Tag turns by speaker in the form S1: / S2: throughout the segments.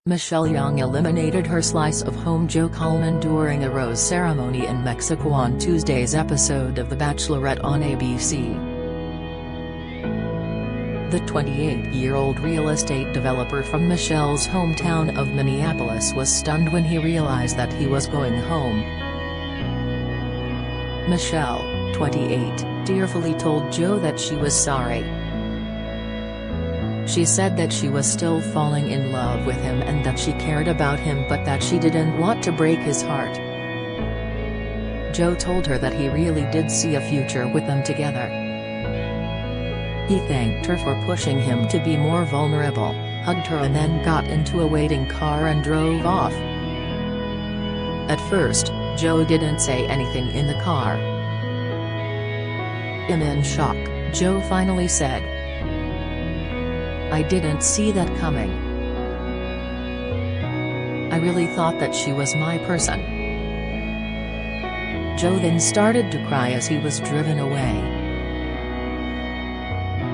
S1: Michelle Young eliminated her slice of home Joe Coleman during a rose ceremony in Mexico on Tuesday's episode of The Bachelorette on ABC. The 28-year-old real estate developer from Michelle's hometown of Minneapolis was stunned when he realized that he was going home. Michelle, 28, tearfully told Joe that she was sorry. She said that she was still falling in love with him and that she cared about him but that she didn't want to break his heart. Joe told her that he really did see a future with them together. He thanked her for pushing him to be more vulnerable, hugged her and then got into a waiting car and drove off. At first, Joe didn't say anything in the car. In shock, Joe finally said, "I didn't see that coming. I really thought that she was my person." Joe then started to cry as he was driven away.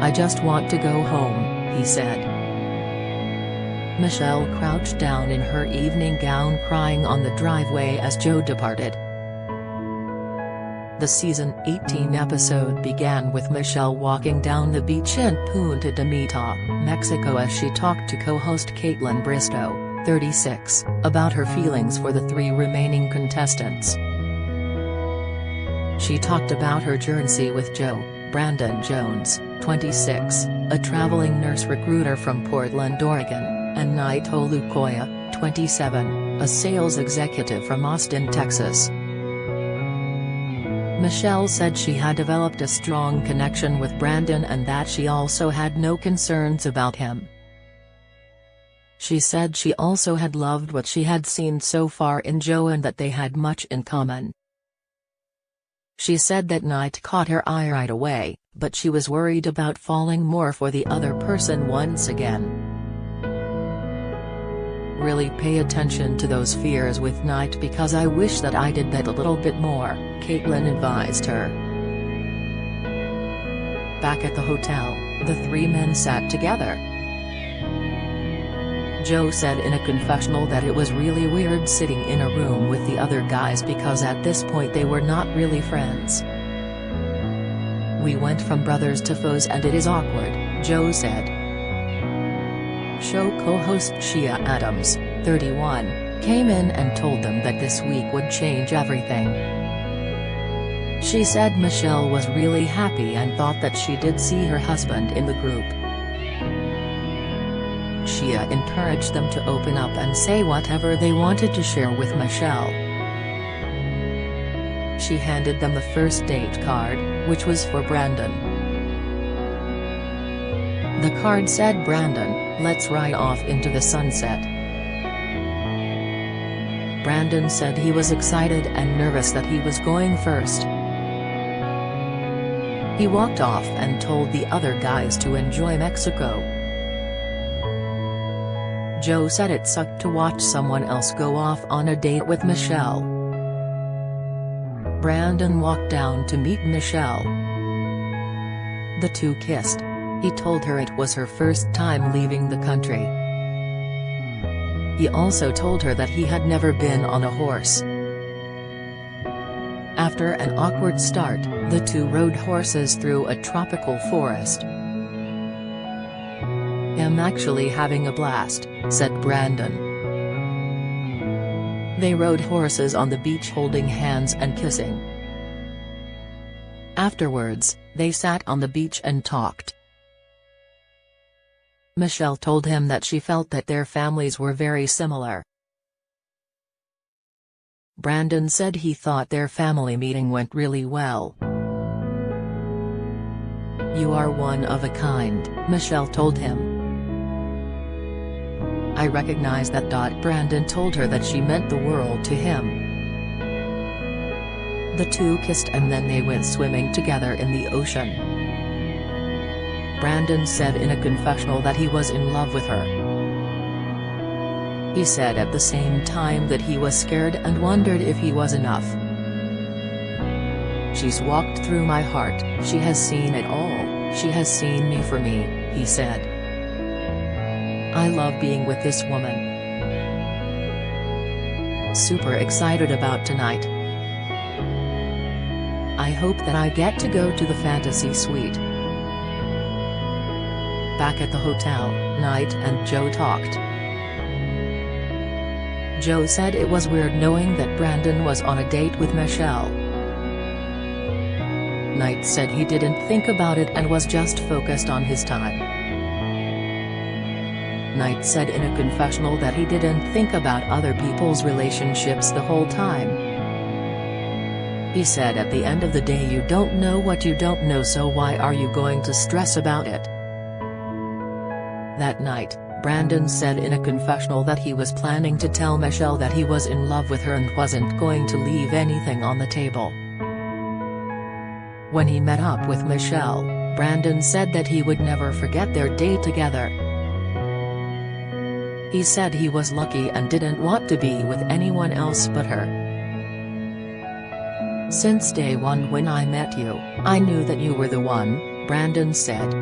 S1: "I just want to go home," he said. Michelle crouched down in her evening gown crying on the driveway as Joe departed. The season 18 episode began with Michelle walking down the beach in Punta de Mita, Mexico as she talked to co-host Kaitlyn Bristowe, 36, about her feelings for the three remaining contestants. She talked about her journey with Joe, Brandon Jones, 26, a traveling nurse recruiter from Portland, Oregon, and Naito Lukoya, 27, a sales executive from Austin, Texas. Michelle said she had developed a strong connection with Brandon and that she also had no concerns about him. She said she also had loved what she had seen so far in Joe and that they had much in common. She said that night caught her eye right away, but she was worried about falling more for the other person once again. "Really pay attention to those fears with Night because I wish that I did that a little bit more," Kaitlyn advised her. Back at the hotel, the three men sat together. Joe said in a confessional that it was really weird sitting in a room with the other guys because at this point they were not really friends. "We went from brothers to foes and it is awkward," Joe said. Show co-host Shia Adams, 31, came in and told them that this week would change everything. She said Michelle was really happy and thought that she did see her husband in the group. Shia encouraged them to open up and say whatever they wanted to share with Michelle. She handed them the first date card, which was for Brandon. The card said, "Brandon, let's ride off into the sunset." Brandon said he was excited and nervous that he was going first. He walked off and told the other guys to enjoy Mexico. Joe said it sucked to watch someone else go off on a date with Michelle. Brandon walked down to meet Michelle. The two kissed. He told her it was her first time leaving the country. He also told her that he had never been on a horse. After an awkward start, the two rode horses through a tropical forest. "I'm actually having a blast," said Brandon. They rode horses on the beach holding hands and kissing. Afterwards, they sat on the beach and talked. Michelle told him that she felt that their families were very similar. Brandon said he thought their family meeting went really well. "You are one of a kind," Michelle told him. "I recognize that." Brandon told her that she meant the world to him. The two kissed and then they went swimming together in the ocean. Brandon said in a confessional that he was in love with her. He said at the same time that he was scared and wondered if he was enough. "She's walked through my heart, she has seen it all, she has seen me for me," he said. "I love being with this woman. Super excited about tonight. I hope that I get to go to the fantasy suite." Back at the hotel, Knight and Joe talked. Joe said it was weird knowing that Brandon was on a date with Michelle. Knight said he didn't think about it and was just focused on his time. Knight said in a confessional that he didn't think about other people's relationships the whole time. He said at the end of the day you don't know what you don't know, so why are you going to stress about it? That night, Brandon said in a confessional that he was planning to tell Michelle that he was in love with her and wasn't going to leave anything on the table. When he met up with Michelle, Brandon said that he would never forget their date together. He said he was lucky and didn't want to be with anyone else but her. "Since day one when I met you, I knew that you were the one," Brandon said.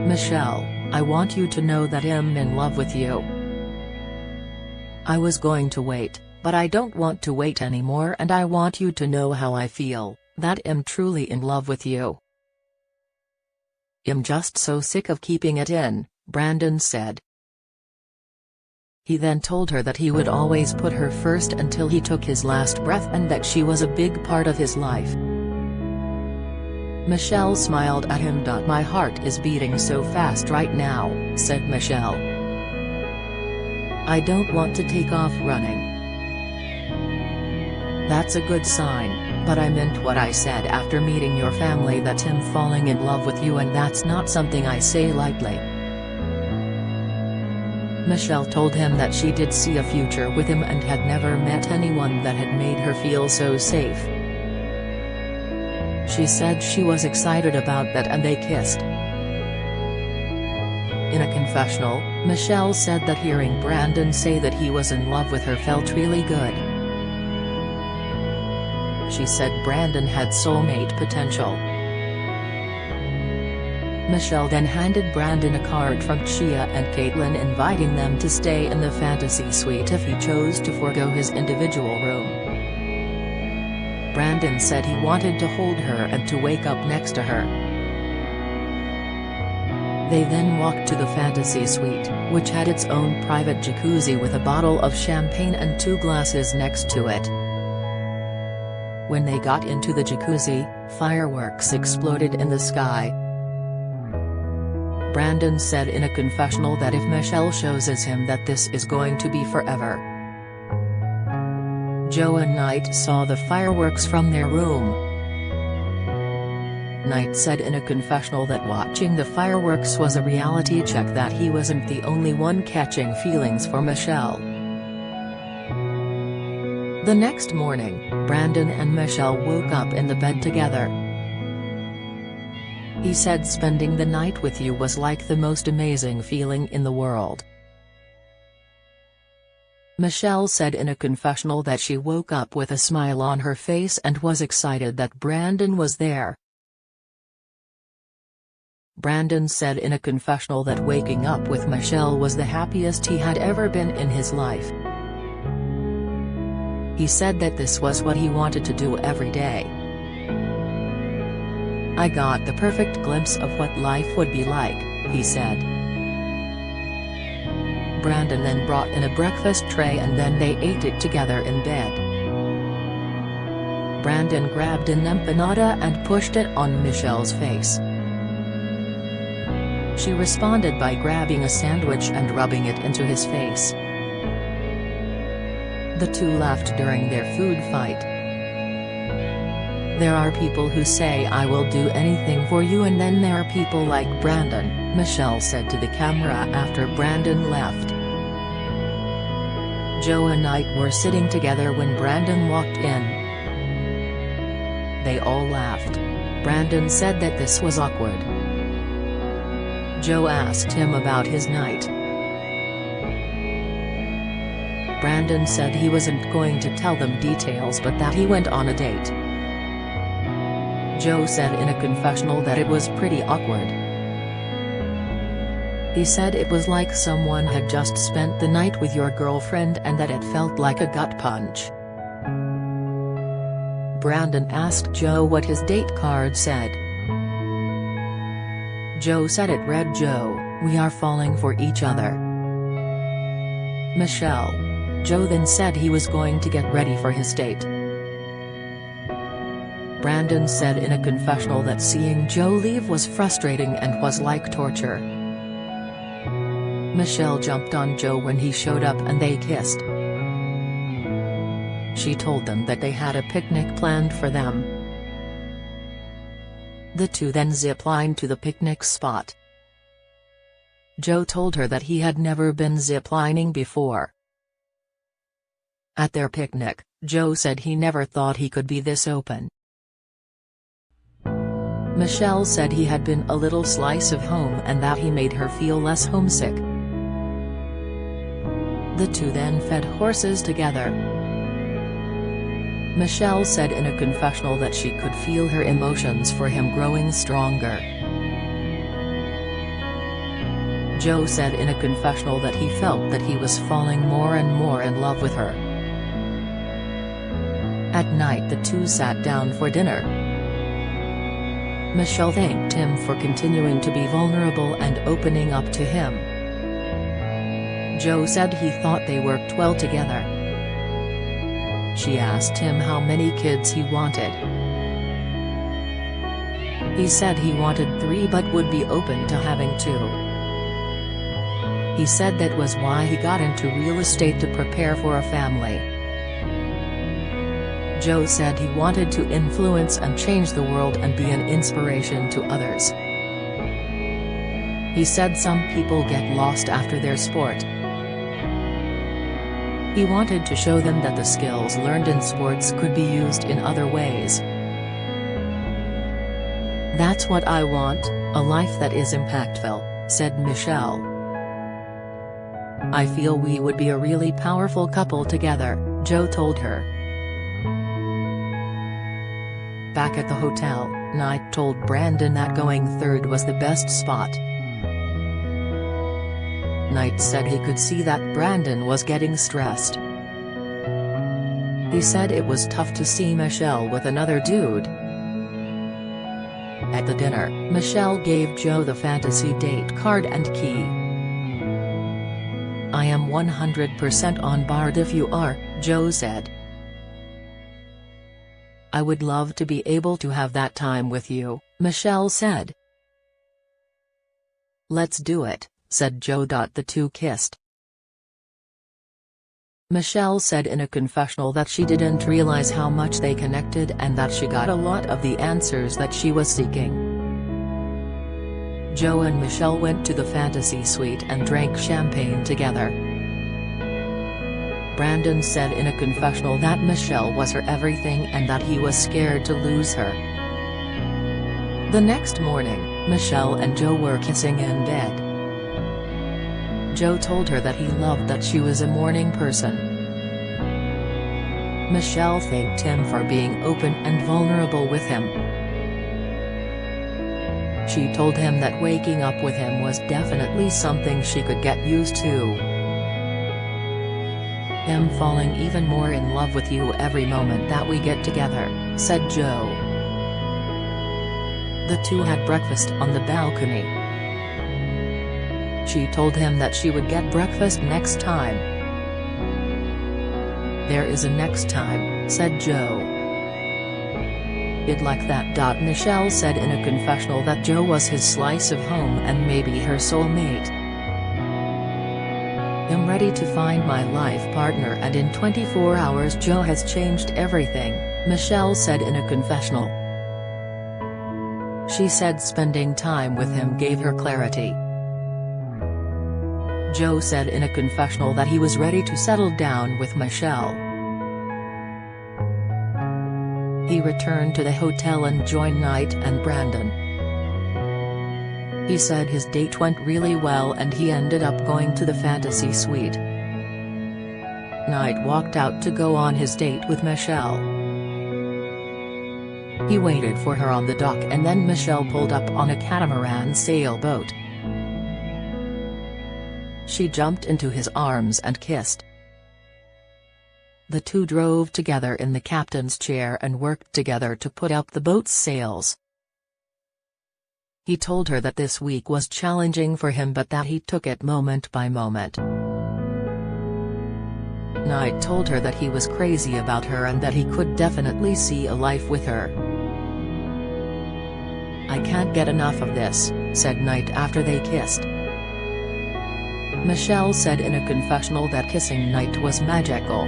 S1: "Michelle, I want you to know that I'm in love with you. I was going to wait, but I don't want to wait anymore, and I want you to know how I feel, that I'm truly in love with you. I'm just so sick of keeping it in," Brandon said. He then told her that he would always put her first until he took his last breath and that she was a big part of his life. Michelle smiled at him. "My heart is beating so fast right now," said Michelle. "I don't want to take off running." "That's a good sign, but I meant what I said after meeting your family, that I'm falling in love with you, and that's not something I say lightly." Michelle told him that she did see a future with him and had never met anyone that had made her feel so safe. She said she was excited about that and they kissed. In a confessional, Michelle said that hearing Brandon say that he was in love with her felt really good. She said Brandon had soulmate potential. Michelle then handed Brandon a card from Chia and Caitlin inviting them to stay in the fantasy suite if he chose to forego his individual room. Brandon said he wanted to hold her and to wake up next to her. They then walked to the fantasy suite, which had its own private jacuzzi with a bottle of champagne and 2 glasses next to it. When they got into the jacuzzi, fireworks exploded in the sky. Brandon said in a confessional that if Michelle shows him that this is going to be forever. Joe and Knight saw the fireworks from their room. Knight said in a confessional that watching the fireworks was a reality check, that he wasn't the only one catching feelings for Michelle. The next morning, Brandon and Michelle woke up in the bed together. He said spending the night with you was like the most amazing feeling in the world. Michelle said in a confessional that she woke up with a smile on her face and was excited that Brandon was there. Brandon said in a confessional that waking up with Michelle was the happiest he had ever been in his life. He said that this was what he wanted to do every day. "I got the perfect glimpse of what life would be like," he said. Brandon then brought in a breakfast tray and then they ate it together in bed. Brandon grabbed an empanada and pushed it on Michelle's face. She responded by grabbing a sandwich and rubbing it into his face. The two laughed during their food fight. "There are people who say I will do anything for you, and then there are people like Brandon," Michelle said to the camera after Brandon left. Joe and Knight were sitting together when Brandon walked in. They all laughed. Brandon said that this was awkward. Joe asked him about his night. Brandon said he wasn't going to tell them details but that he went on a date. Joe said in a confessional that it was pretty awkward. He said it was like someone had just spent the night with your girlfriend and that it felt like a gut punch. Brandon asked Joe what his date card said. Joe said it read, "Joe, we are falling for each other. Michelle." Joe then said he was going to get ready for his date. Brandon said in a confessional that seeing Joe leave was frustrating and was like torture. Michelle jumped on Joe when he showed up and they kissed. She told them that they had a picnic planned for them. The two then ziplined to the picnic spot. Joe told her that he had never been ziplining before. At their picnic, Joe said he never thought he could be this open. Michelle said he had been a little slice of home and that he made her feel less homesick. The two then fed horses together. Michelle said in a confessional that she could feel her emotions for him growing stronger. Joe said in a confessional that he felt that he was falling more and more in love with her. At night the two sat down for dinner. Michelle thanked him for continuing to be vulnerable and opening up to him. Joe said he thought they worked well together. She asked him how many kids he wanted. He said he wanted 3 but would be open to having 2. He said that was why he got into real estate, to prepare for a family. Joe said he wanted to influence and change the world and be an inspiration to others. He said some people get lost after their sport. He wanted to show them that the skills learned in sports could be used in other ways. "That's what I want, a life that is impactful," said Michelle. "I feel we would be a really powerful couple together," Joe told her. Back at the hotel, Knight told Brandon that going third was the best spot. Knight said he could see that Brandon was getting stressed. He said it was tough to see Michelle with another dude. At the dinner, Michelle gave Joe the fantasy date card and key. "I am 100% on board if you are," Joe said. "I would love to be able to have that time with you," Michelle said. "Let's do it," said Joe. The two kissed. Michelle said in a confessional that she didn't realize how much they connected and that she got a lot of the answers that she was seeking. Joe and Michelle went to the fantasy suite and drank champagne together. Brandon said in a confessional that Michelle was her everything and that he was scared to lose her. The next morning, Michelle and Joe were kissing in bed. Joe told her that he loved that she was a morning person. Michelle thanked him for being open and vulnerable with him. She told him that waking up with him was definitely something she could get used to. "I'm falling even more in love with you every moment that we get together," said Joe. The two had breakfast on the balcony. She told him that she would get breakfast next time. "There is a next time," said Joe. "It like that." Michelle said in a confessional that Joe was his slice of home and maybe her soulmate. "I'm ready to find my life partner and in 24 hours Joe has changed everything," Michelle said in a confessional. She said spending time with him gave her clarity. Joe said in a confessional that he was ready to settle down with Michelle. He returned to the hotel and joined Knight and Brandon. He said his date went really well and he ended up going to the fantasy suite. Knight walked out to go on his date with Michelle. He waited for her on the dock and then Michelle pulled up on a catamaran sailboat. she jumped into his arms and kissed. The two drove together in the captain's chair and worked together to put up the boat's sails. He told her that this week was challenging for him but that he took it moment by moment. Knight told her that he was crazy about her and that he could definitely see a life with her. "I can't get enough of this," said Knight after they kissed. Michelle said in a confessional that kissing Knight was magical.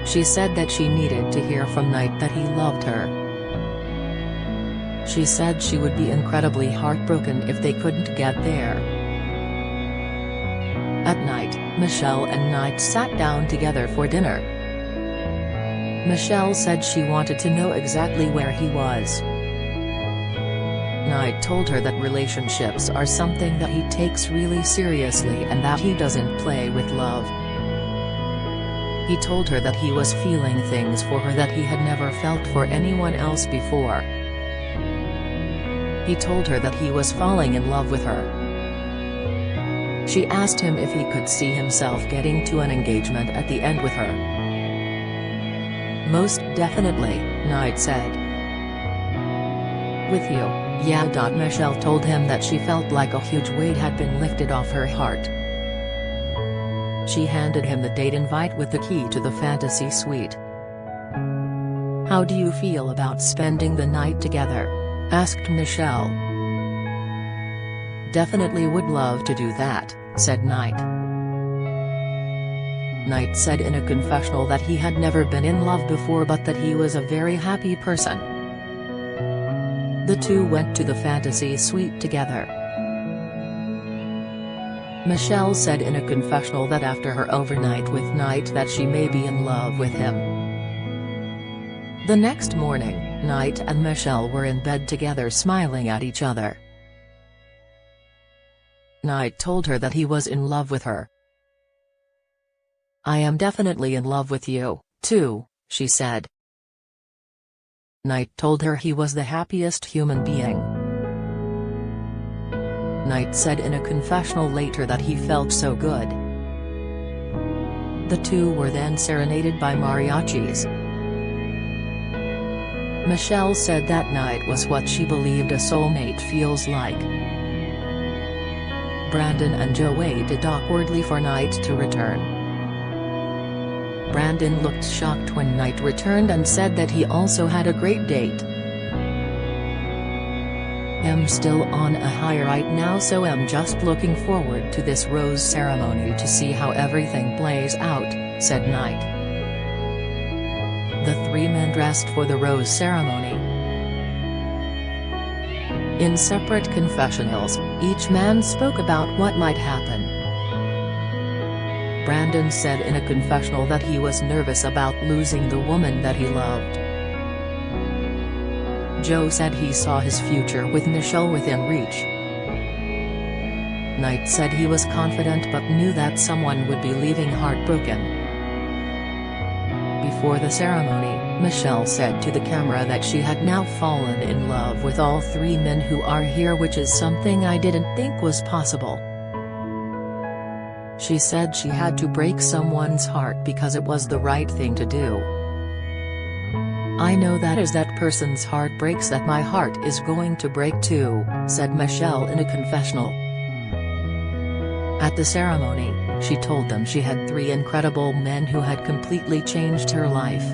S1: She said that she needed to hear from Knight that he loved her. She said she would be incredibly heartbroken if they couldn't get there. At night, Michelle and Knight sat down together for dinner. Michelle said she wanted to know exactly where he was. Knight told her that relationships are something that he takes really seriously and that he doesn't play with love. He told her that he was feeling things for her that he had never felt for anyone else before. He told her that he was falling in love with her. She asked him if he could see himself getting to an engagement at the end with her. "Most definitely," Knight said. "With you, yeah." Michelle told him that she felt like a huge weight had been lifted off her heart. She handed him the date invite with the key to the fantasy suite. "How do you feel about spending the night together?" asked Michelle. "Definitely would love to do that," said Knight. Knight said in a confessional that he had never been in love before but that he was a very happy person. The two went to the fantasy suite together. Michelle said in a confessional that after her overnight with Knight that she may be in love with him. The next morning, Knight and Michelle were in bed together smiling at each other. Knight told her that he was in love with her. "I am definitely in love with you, too," she said. Knight told her he was the happiest human being. Knight said in a confessional later that he felt so good. The two were then serenaded by mariachis. Michelle said that night was what she believed a soulmate feels like. Brandon and Joe waited awkwardly for Knight to return. Brandon looked shocked when Knight returned and said that he also had a great date. "I'm still on a high right now, so I'm just looking forward to this rose ceremony to see how everything plays out," said Knight. The three men dressed for the rose ceremony. In separate confessionals, each man spoke about what might happen. Brandon said in a confessional that he was nervous about losing the woman that he loved. Joe said he saw his future with Michelle within reach. Knight said he was confident but knew that someone would be leaving heartbroken. Before the ceremony, Michelle said to the camera that she had now fallen in love with all three men who are here, which is something I didn't think was possible. She said she had to break someone's heart because it was the right thing to do. "I know that as that person's heart breaks that my heart is going to break too," said Michelle in a confessional. At the ceremony, she told them she had three incredible men who had completely changed her life.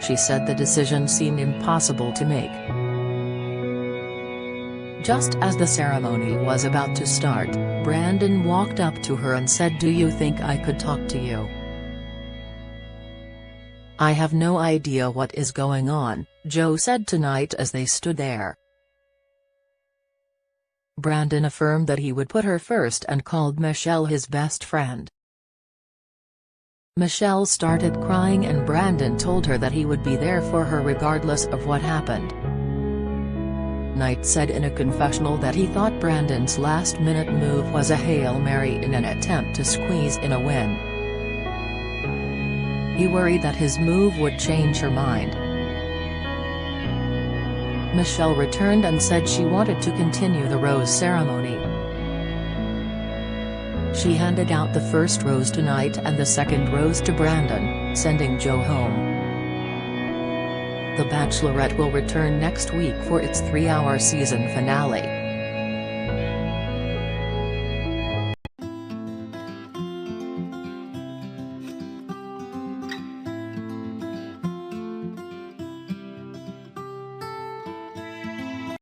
S1: She said the decision seemed impossible to make. Just as the ceremony was about to start, Brandon walked up to her and said, "Do you think I could talk to you?" "I have no idea what is going on," Joe said tonight as they stood there. Brandon affirmed that he would put her first and called Michelle his best friend. Michelle started crying and Brandon told her that he would be there for her regardless of what happened. Knight said in a confessional that he thought Brandon's last-minute move was a Hail Mary in an attempt to squeeze in a win. He worried that his move would change her mind. Michelle returned and said she wanted to continue the rose ceremony. She handed out the first rose tonight and the second rose to Brandon, sending Joe home. The Bachelorette will return next week for its 3-hour season finale.